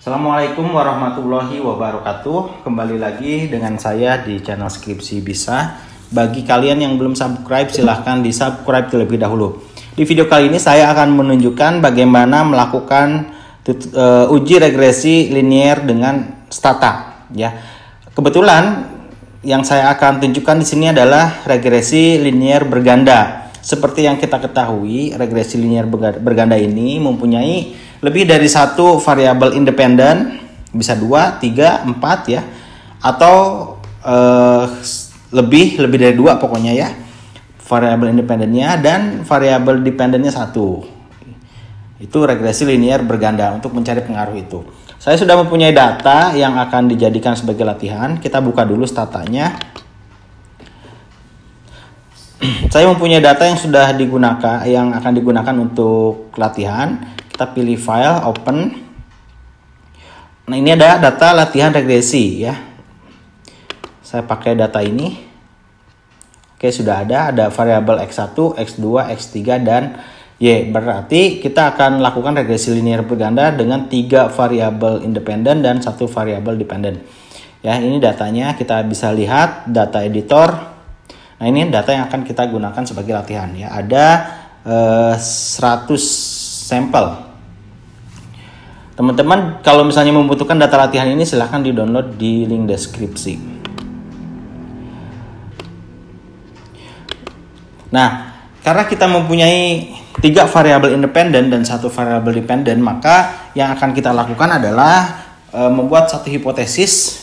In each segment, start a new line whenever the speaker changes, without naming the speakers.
Assalamualaikum warahmatullahi wabarakatuh. Kembali lagi dengan saya di channel Skripsi Bisa. Bagi kalian yang belum subscribe, silahkan di subscribe terlebih dahulu. Di video kali ini saya akan menunjukkan bagaimana melakukan uji regresi linier dengan stata. Ya, kebetulan yang saya akan tunjukkan di sini adalah regresi linier berganda. Seperti yang kita ketahui, regresi linier berganda ini mempunyai lebih dari satu variabel independen, bisa 2, 3, 4 ya, atau lebih dari 2 pokoknya ya, variabel independennya, dan variabel dependennya 1. Itu regresi linier berganda untuk mencari pengaruh itu. Saya sudah mempunyai data yang akan dijadikan sebagai latihan. Kita buka dulu statanya. Saya mempunyai data yang sudah digunakan, yang akan digunakan untuk latihan. Kita pilih file, open. Nah, ini ada data latihan regresi ya. Saya pakai data ini. Oke, sudah ada variabel X1, X2, X3 dan Y. Berarti kita akan lakukan regresi linier berganda dengan 3 variabel independen dan 1 variabel dependen. Ya, ini datanya, kita bisa lihat data editor. Nah, ini data yang akan kita gunakan sebagai latihan ya. Ada 100 sampel. Teman-teman, kalau misalnya membutuhkan data latihan ini, silahkan di-download di link deskripsi. Nah, karena kita mempunyai 3 variabel independen dan 1 variabel dependen, maka yang akan kita lakukan adalah membuat satu hipotesis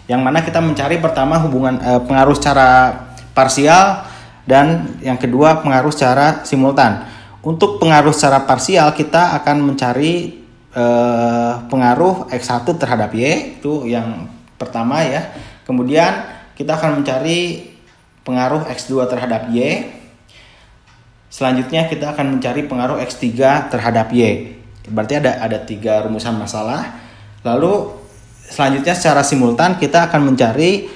yang mana kita mencari pertama hubungan pengaruh secara parsial dan yang kedua pengaruh secara simultan. Untuk pengaruh secara parsial kita akan mencari pengaruh X1 terhadap Y, itu yang pertama ya. Kemudian kita akan mencari pengaruh X2 terhadap Y. Selanjutnya kita akan mencari pengaruh X3 terhadap Y. Berarti ada 3 rumusan masalah. Lalu selanjutnya secara simultan kita akan mencari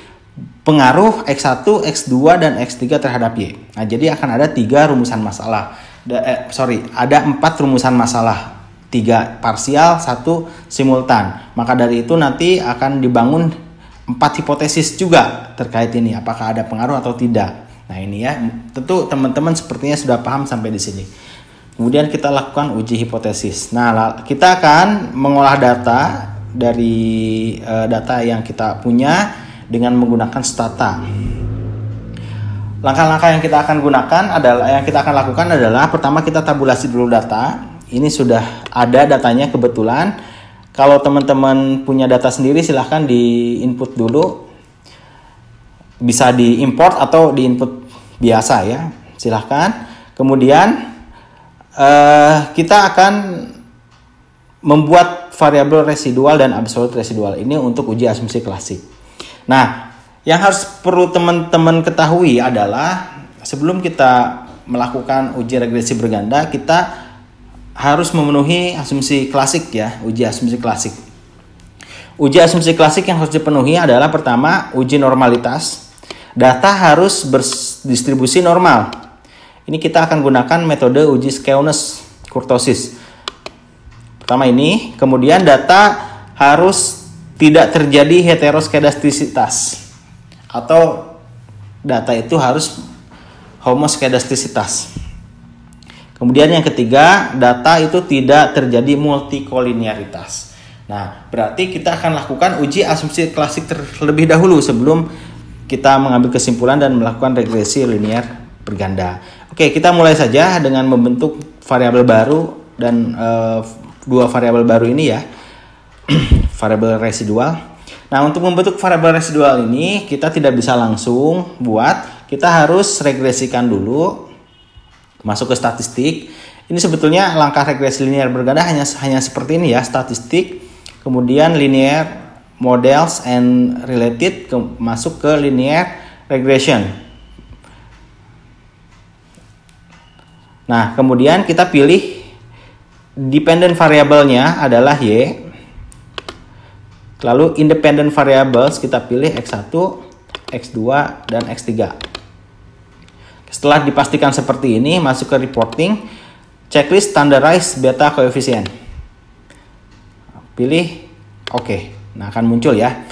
pengaruh X1, X2 dan X3 terhadap Y. Nah, jadi akan ada 3 rumusan masalah. Ada 4 rumusan masalah. 3 parsial, 1 simultan. Maka dari itu nanti akan dibangun 4 hipotesis juga terkait ini, apakah ada pengaruh atau tidak. Nah, ini ya, tentu teman-teman sepertinya sudah paham sampai di sini. Kemudian kita lakukan uji hipotesis. Nah, kita akan mengolah data dari data yang kita punya dengan menggunakan stata. Langkah-langkah yang kita akan lakukan adalah pertama kita tabulasi dulu data. Ini sudah ada datanya kebetulan. Kalau teman-teman punya data sendiri, silahkan di input dulu. Bisa di import atau di input biasa ya. Silahkan. Kemudian kita akan membuat variabel residual dan absolut residual ini untuk uji asumsi klasik. Nah, yang perlu teman-teman ketahui adalah sebelum kita melakukan uji regresi berganda, kita harus memenuhi asumsi klasik ya, uji asumsi klasik. Uji asumsi klasik yang harus dipenuhi adalah pertama, uji normalitas. Data harus berdistribusi normal. Ini kita akan gunakan metode uji skewness kurtosis. Pertama ini, kemudian data harus tidak terjadi heteroskedastisitas atau data itu harus homoskedastisitas. Kemudian yang ketiga, data itu tidak terjadi multikoliniaritas. Nah, berarti kita akan lakukan uji asumsi klasik terlebih dahulu sebelum kita mengambil kesimpulan dan melakukan regresi linier berganda. Oke, kita mulai saja dengan membentuk variabel baru dan 2 variabel baru ini ya. Variabel residual. Nah, untuk membentuk variabel residual ini kita tidak bisa langsung buat, kita harus regresikan dulu, masuk ke statistik. Ini sebetulnya langkah regresi linier berganda hanya seperti ini ya, statistik, kemudian linear models and related, masuk ke linear regression. Nah, kemudian kita pilih dependent variabelnya adalah Y. Lalu independent variables kita pilih X1, X2, dan X3. Setelah dipastikan seperti ini, masuk ke reporting, checklist standardized beta coefficient. Pilih Oke, nah akan muncul ya.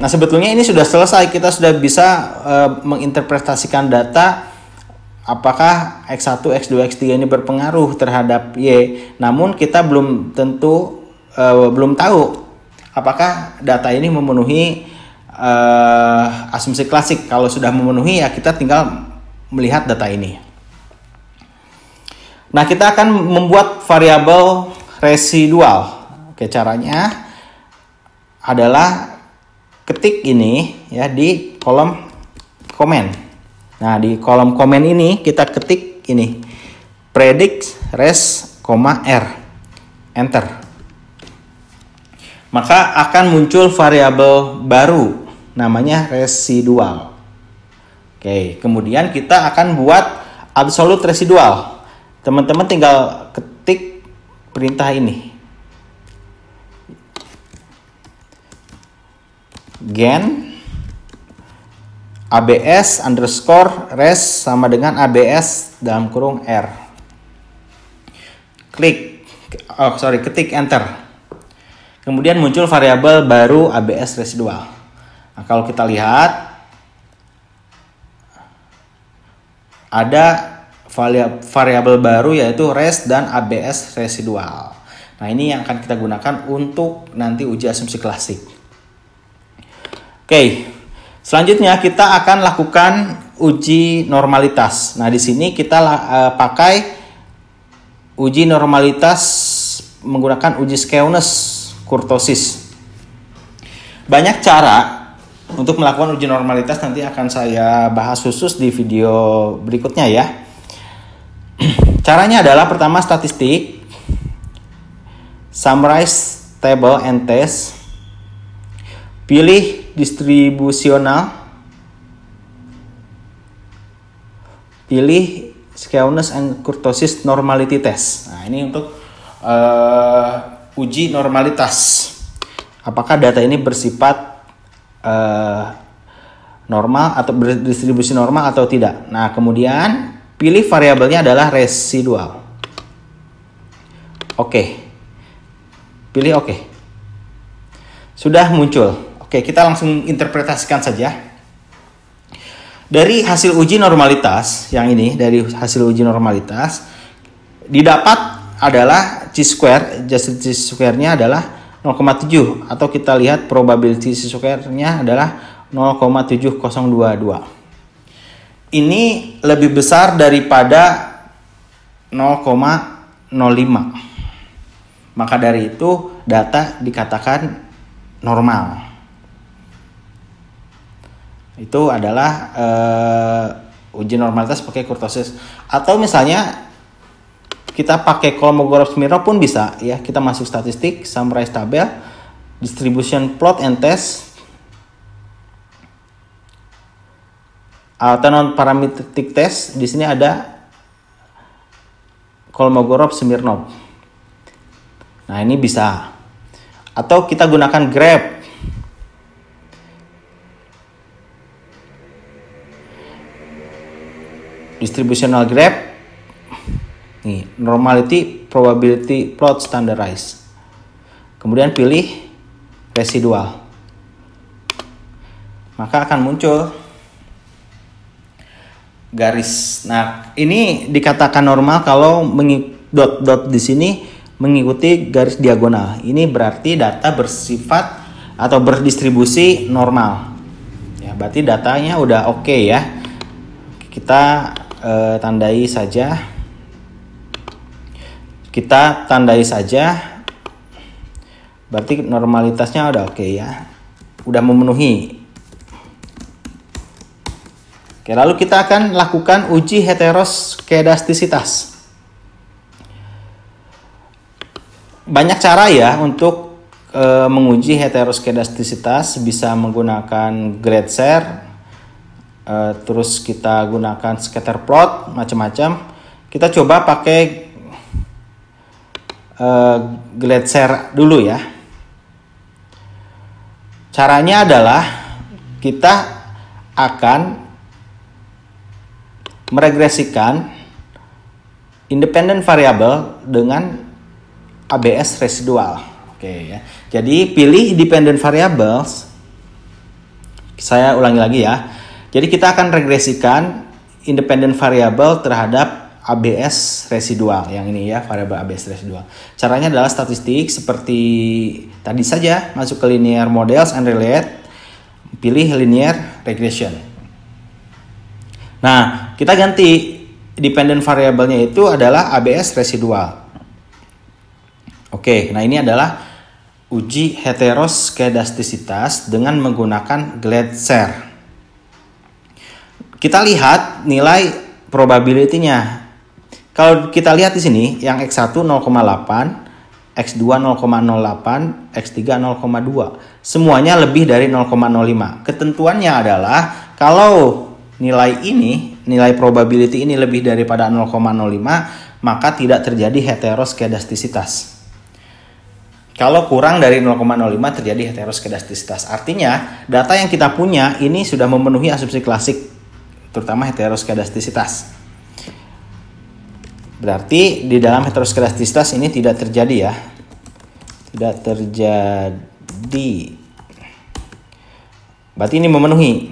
Nah sebetulnya ini sudah selesai, kita sudah bisa menginterpretasikan data apakah X1, X2, X3 ini berpengaruh terhadap Y. Namun kita belum tentu belum tahu apakah data ini memenuhi asumsi klasik. Kalau sudah memenuhi ya kita tinggal melihat data ini. Nah kita akan membuat variabel residual. Oke, caranya adalah ketik ini ya di kolom komen. Nah, di kolom komen ini kita ketik ini predict res, R, enter. Maka akan muncul variabel baru namanya residual. Oke, kemudian kita akan buat absolute residual. Teman-teman tinggal ketik perintah ini. Gen ABS underscore res sama dengan ABS dalam kurung R. Ketik enter. Kemudian muncul variabel baru ABS residual. Nah, kalau kita lihat ada variabel baru yaitu res dan ABS residual. Nah, ini yang akan kita gunakan untuk nanti uji asumsi klasik. Oke. Selanjutnya kita akan lakukan uji normalitas. Nah, di sini kita pakai uji normalitas menggunakan uji skewness kurtosis. Banyak cara untuk melakukan uji normalitas, nanti akan saya bahas khusus di video berikutnya ya. Caranya adalah pertama statistik, summarize table and test, pilih distribusional, pilih skewness and kurtosis normality test. Nah, ini untuk uji normalitas. Apakah data ini bersifat normal atau berdistribusi normal atau tidak. Nah, kemudian pilih variabelnya adalah residual. Oke. Pilih oke. Sudah muncul. Oke, kita langsung interpretasikan saja. Dari hasil uji normalitas yang ini, dari hasil uji normalitas didapat adalah chi-square, adjusted chi-square-nya adalah 0,7 atau kita lihat probability chi-square-nya adalah 0,7022. Ini lebih besar daripada 0,05. Maka dari itu data dikatakan normal. Itu adalah uji normalitas pakai kurtosis. Atau misalnya kita pakai Kolmogorov-Smirnov pun bisa ya. Kita masuk statistik, summarize tabel, distribution plot and test, non parametric test. Di sini ada Kolmogorov-Smirnov. Nah, ini bisa. Atau kita gunakan graph. Distributional graph. Nih, normality probability plot standardized. Kemudian pilih residual. Maka akan muncul garis. Nah, ini dikatakan normal kalau dot-dot di sini mengikuti garis diagonal. Ini berarti data bersifat atau berdistribusi normal. Ya, berarti datanya udah oke ya. Kita tandai saja. Kita tandai saja. Berarti normalitasnya udah oke ya. Udah memenuhi. Oke, lalu kita akan lakukan uji heteroskedastisitas. Banyak cara ya untuk menguji heteroskedastisitas. Bisa menggunakan Gradser, terus kita gunakan scatter plot, macam-macam. Kita coba pakai Gradser dulu ya. Caranya adalah kita akan meregresikan independent variable dengan ABS residual. Oke ya. Jadi pilih dependent variables. Saya ulangi lagi ya. Jadi kita akan regresikan independent variable terhadap ABS residual yang ini ya, variabel ABS residual. Caranya adalah statistik seperti tadi saja, masuk ke linear models and relate, pilih linear regression. Nah, kita ganti dependent variabelnya itu adalah ABS residual. Oke, nah ini adalah uji heteroskedastisitas dengan menggunakan Glatzer. Kita lihat nilai probability-nya. Kalau kita lihat di sini, yang X1 0,8, X2 0,08, X3 0,2. Semuanya lebih dari 0,05. Ketentuannya adalah kalau nilai ini, nilai probability ini lebih daripada 0,05, maka tidak terjadi heteroskedastisitas. Kalau kurang dari 0,05 terjadi heteroskedastisitas. Artinya data yang kita punya ini sudah memenuhi asumsi klasik, terutama heteroskedastisitas. Berarti di dalam heteroskedastisitas ini tidak terjadi ya. Tidak terjadi. Berarti ini memenuhi.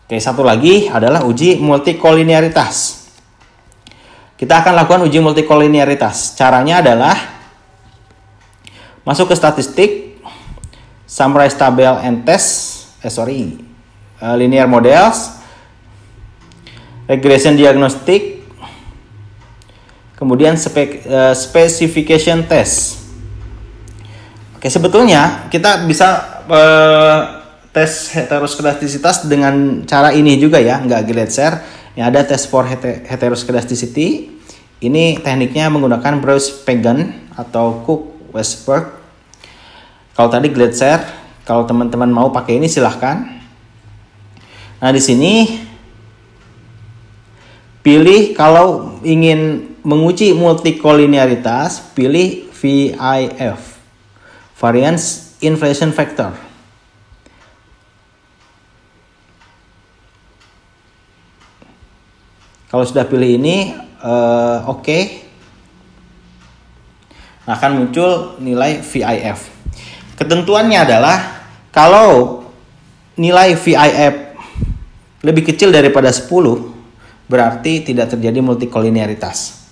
Oke, satu lagi adalah uji multikolinearitas. Kita akan lakukan uji multikolinearitas. Caranya adalah masuk ke statistik, summarize table and test, linear models, regression diagnostic, kemudian specification test. Oke, sebetulnya kita bisa tes heteroskedastisitas dengan cara ini juga ya, nggak Glatzer. Yang ada test for heteroskedasticity. Ini tekniknya menggunakan Bruce-Pagan atau Cook-Westberg. Kalau tadi Glatzer, kalau teman-teman mau pakai ini silahkan. Nah di sini pilih kalau ingin menguji multikolinearitas, pilih VIF, Variance Inflation Factor. Kalau sudah pilih ini, oke. Nah, akan muncul nilai VIF. Ketentuannya adalah kalau nilai VIF lebih kecil daripada 10, berarti tidak terjadi multikolinearitas.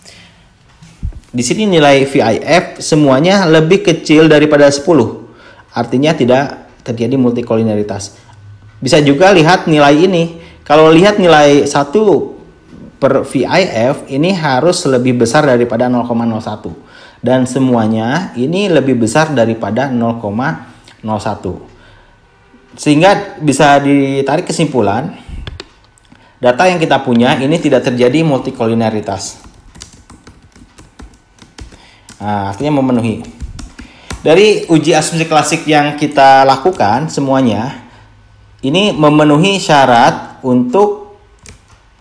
Di sini nilai VIF semuanya lebih kecil daripada 10, artinya tidak terjadi multikolinearitas. Bisa juga lihat nilai ini. Kalau lihat nilai 1 per VIF ini harus lebih besar daripada 0,01. Dan semuanya ini lebih besar daripada 0,01. Sehingga bisa ditarik kesimpulan, data yang kita punya ini tidak terjadi multikolinearitas. Nah, artinya memenuhi. Dari uji asumsi klasik yang kita lakukan semuanya, ini memenuhi syarat untuk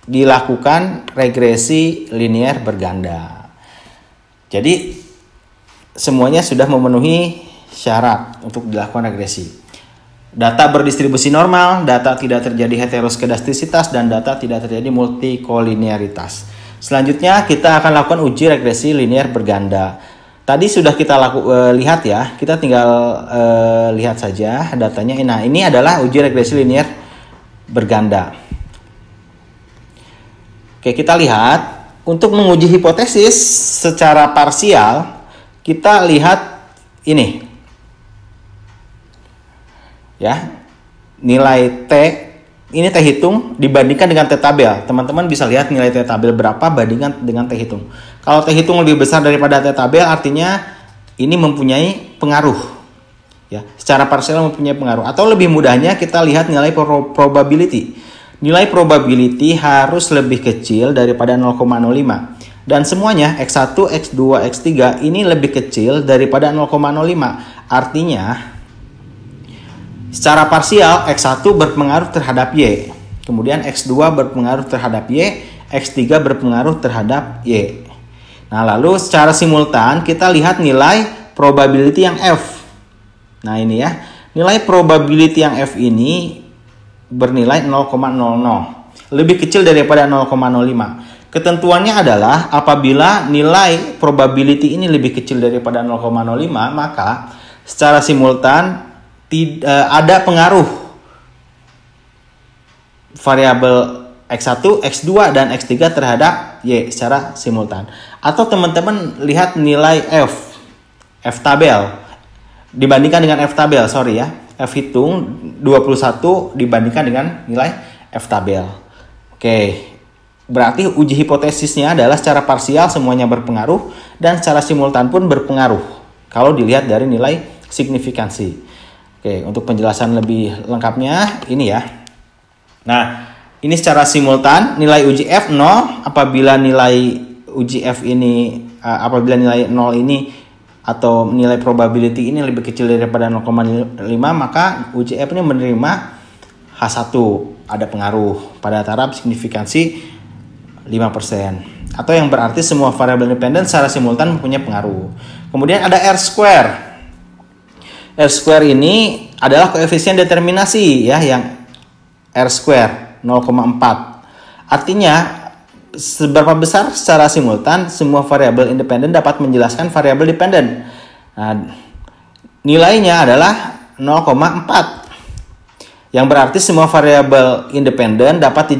dilakukan regresi linear berganda. Jadi semuanya sudah memenuhi syarat untuk dilakukan regresi. Data berdistribusi normal, data tidak terjadi heteroskedastisitas, dan data tidak terjadi multikolinearitas. Selanjutnya kita akan lakukan uji regresi linear berganda. Tadi sudah kita lihat ya, kita tinggal lihat saja datanya. Nah, ini adalah uji regresi linear berganda. Oke, kita lihat untuk menguji hipotesis secara parsial, kita lihat ini. Ya. Nilai T, ini T hitung dibandingkan dengan T tabel. Teman-teman bisa lihat nilai T tabel berapa bandingkan dengan T hitung. Kalau T hitung lebih besar daripada T tabel, artinya ini mempunyai pengaruh. Ya, secara parsial mempunyai pengaruh. Atau lebih mudahnya kita lihat nilai probability. Nilai probability harus lebih kecil daripada 0,05. Dan semuanya X1, X2, X3 ini lebih kecil daripada 0,05. Artinya secara parsial X1 berpengaruh terhadap Y. Kemudian X2 berpengaruh terhadap Y, X3 berpengaruh terhadap Y. Nah, lalu secara simultan kita lihat nilai probability yang F. Nah, ini ya. Nilai probability yang F ini bernilai 0,00. Lebih kecil daripada 0,05. Ketentuannya adalah apabila nilai probability ini lebih kecil daripada 0,05, maka secara simultan ada pengaruh variabel X1, X2, dan X3 terhadap Y secara simultan. Atau teman-teman lihat nilai F tabel dibandingkan dengan F tabel, sorry ya. F hitung 21 dibandingkan dengan nilai F tabel. Oke. Berarti uji hipotesisnya adalah secara parsial semuanya berpengaruh dan secara simultan pun berpengaruh kalau dilihat dari nilai signifikansi. Oke, untuk penjelasan lebih lengkapnya ini ya. Nah, ini secara simultan nilai uji F 0 apabila nilai uji F ini apabila nilai 0 ini atau nilai probability ini lebih kecil daripada 0,5, maka uji F ini menerima H1, ada pengaruh pada taraf signifikansi 5%, atau yang berarti semua variabel independen secara simultan mempunyai pengaruh. Kemudian ada R-square. R-square ini adalah koefisien determinasi ya, yang R-square 0,4. Artinya seberapa besar secara simultan semua variabel independen dapat menjelaskan variabel dependen. Nah, nilainya adalah 0,4. Yang berarti semua variabel independen dapat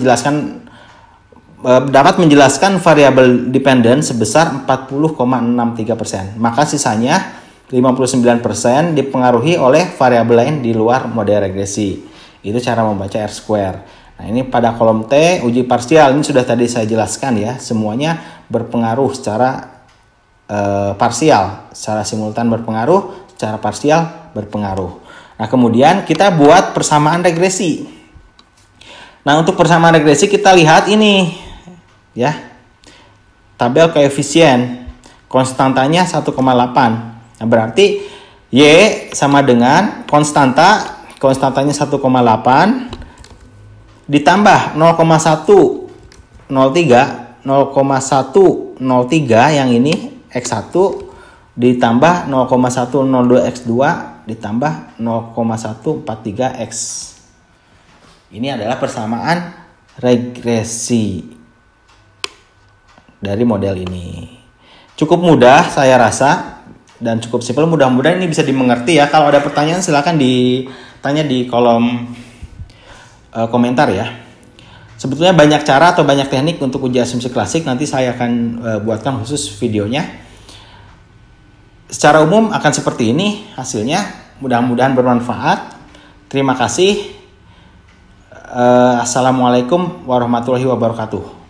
menjelaskan variabel dependen sebesar 40,63%. Maka sisanya 59% dipengaruhi oleh variabel lain di luar model regresi. Itu cara membaca R-square. Nah, ini pada kolom T uji parsial ini sudah tadi saya jelaskan ya, semuanya berpengaruh secara parsial, secara simultan berpengaruh, secara parsial berpengaruh. Nah, kemudian kita buat persamaan regresi. Nah, untuk persamaan regresi kita lihat ini ya. Tabel koefisien konstantanya 1,8. Nah, berarti Y sama dengan konstantanya 1,8 ditambah 0,103 yang ini X1 ditambah 0,102 X2 ditambah 0,143 X. Ini adalah persamaan regresi dari model ini. Cukup mudah saya rasa dan cukup simpel. Mudah-mudahan ini bisa dimengerti ya. Kalau ada pertanyaan silakan ditanya di kolom komentar ya. Sebetulnya banyak cara atau banyak teknik untuk uji asumsi klasik. Nanti saya akan buatkan khusus videonya. Secara umum akan seperti ini hasilnya. Mudah-mudahan bermanfaat. Terima kasih. Assalamualaikum warahmatullahi wabarakatuh.